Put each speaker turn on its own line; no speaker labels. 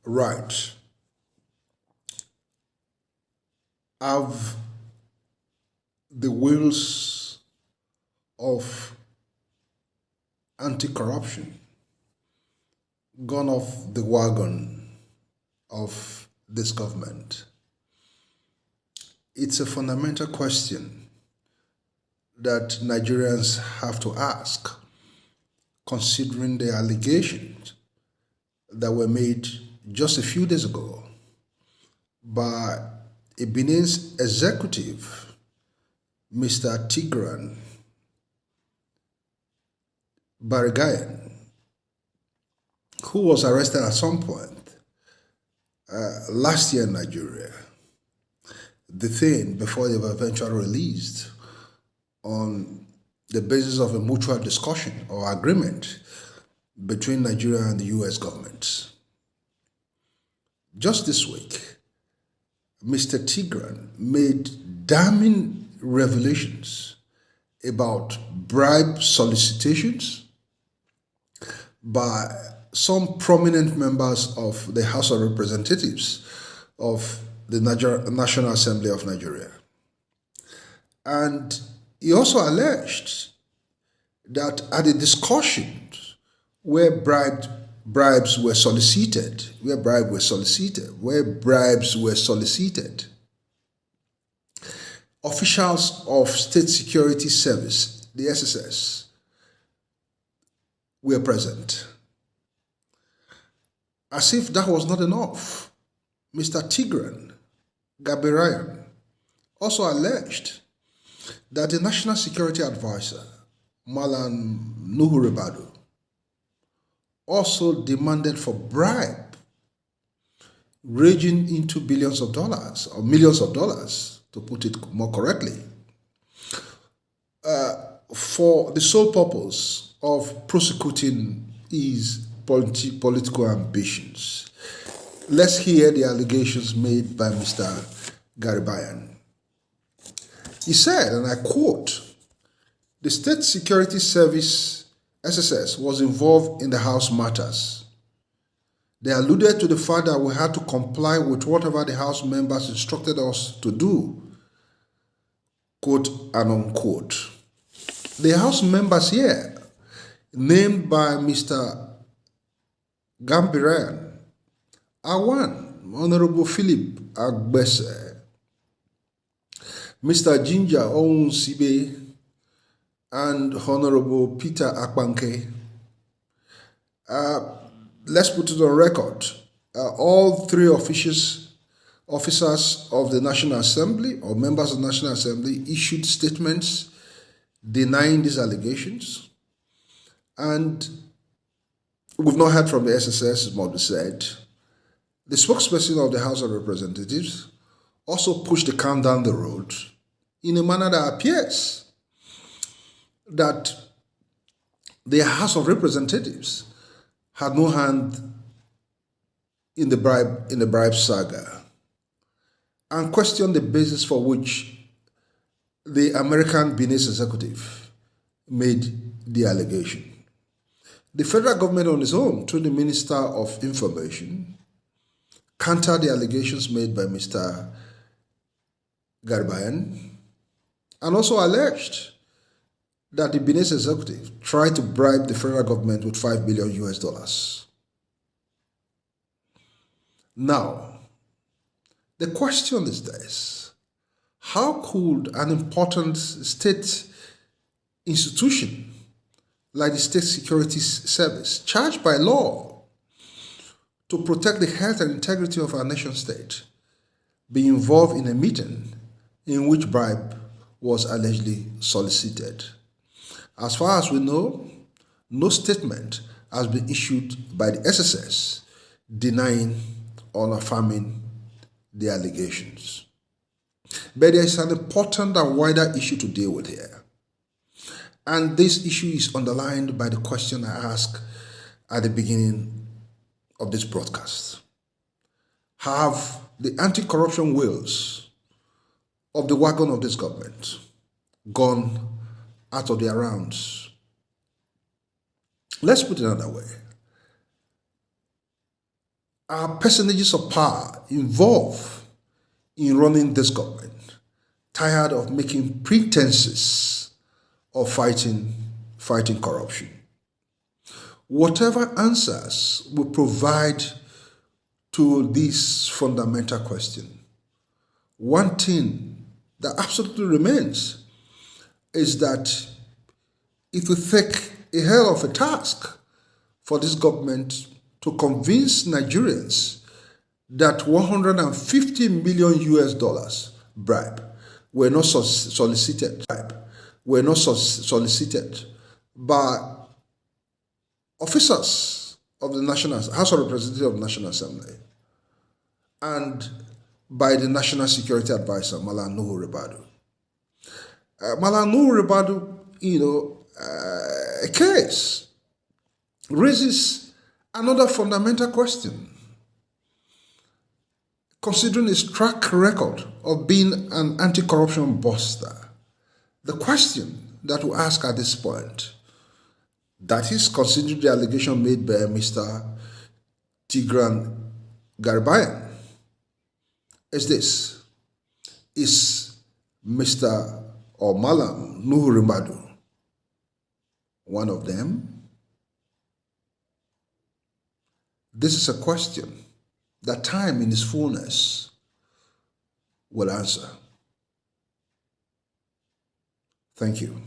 Right. Have the wheels of anti-corruption gone off the wagon of this government? It's a fundamental question that Nigerians have to ask, considering the allegations that were made just a few days ago by a Benin's executive, Mr. Tigran Bribery, who was arrested at some point last year in Nigeria. The thing before they were eventually released on the basis of a mutual discussion or agreement between Nigeria and the US government. Just this week, Mr. Tigran made damning revelations about bribe solicitations by some prominent members of the House of Representatives of the National Assembly of Nigeria. And he also alleged that at the discussions where bribes were solicited, officials of State Security Service, the SSS, were present. As if that was not enough, Mr. Tigran Gambaryan also alleged that the National Security Advisor, Malam Nuhu Ribadu, also demanded for bribe ranging into billions of dollars, or millions of dollars, to put it more correctly, for the sole purpose of prosecuting his political ambitions. Let's hear the allegations made by Mr. Gambaryan. He said, and I quote, "The State Security Service, SSS, was involved in the House matters. They alluded to the fact that we had to comply with whatever the House members instructed us to do, quote and unquote. The House members here, named by Mr. Gambaryan, are one, Honorable Philip Agbese, Mr. Ginger Ounsibe, and Honorable Peter Akpanke. Let's put it on record. All three officers of the National Assembly, or members of the National Assembly, issued statements denying these allegations. And we've not heard from the SSS, it must be said. The spokesperson of the House of Representatives also pushed the can down the road in a manner that appears that the House of Representatives had no hand in the bribe saga, and questioned the basis for which the American Benin's executive made the allegation. The federal government on its own, through the Minister of Information, countered the allegations made by Mr. Gambaryan, and also alleged that the Benin's executive tried to bribe the federal government with $5 billion US. Now, the question is this: how could an important state institution like the State Security Service, charged by law to protect the health and integrity of our nation state, be involved in a meeting in which bribe was allegedly solicited? As far as we know, no statement has been issued by the SSS denying or affirming the allegations. But there is an important and wider issue to deal with here. And this issue is underlined by the question I asked at the beginning of this broadcast. Have the anti-corruption wheels of the wagon of this government gone out of their rounds? Let's put it another way. are personages of power involved in running this government tired of making pretenses of fighting corruption? Whatever answers we provide to this fundamental question, one thing that absolutely remains is that it will take a hell of a task for this government to convince Nigerians that 150 million US dollars bribe were not solicited by officers of the House of Representatives of the National Assembly and by the National Security Advisor, Nuhu Ribadu. Nuhu Ribadu, a case raises another fundamental question. Considering his track record of being an anti-corruption buster, the question that we ask at this point, that is considering the allegation made by Mr. Tigran Gambaryan, is this: is Mr. or Malam Nuhu Ribadu one of them? This is a question that time in its fullness will answer. Thank you.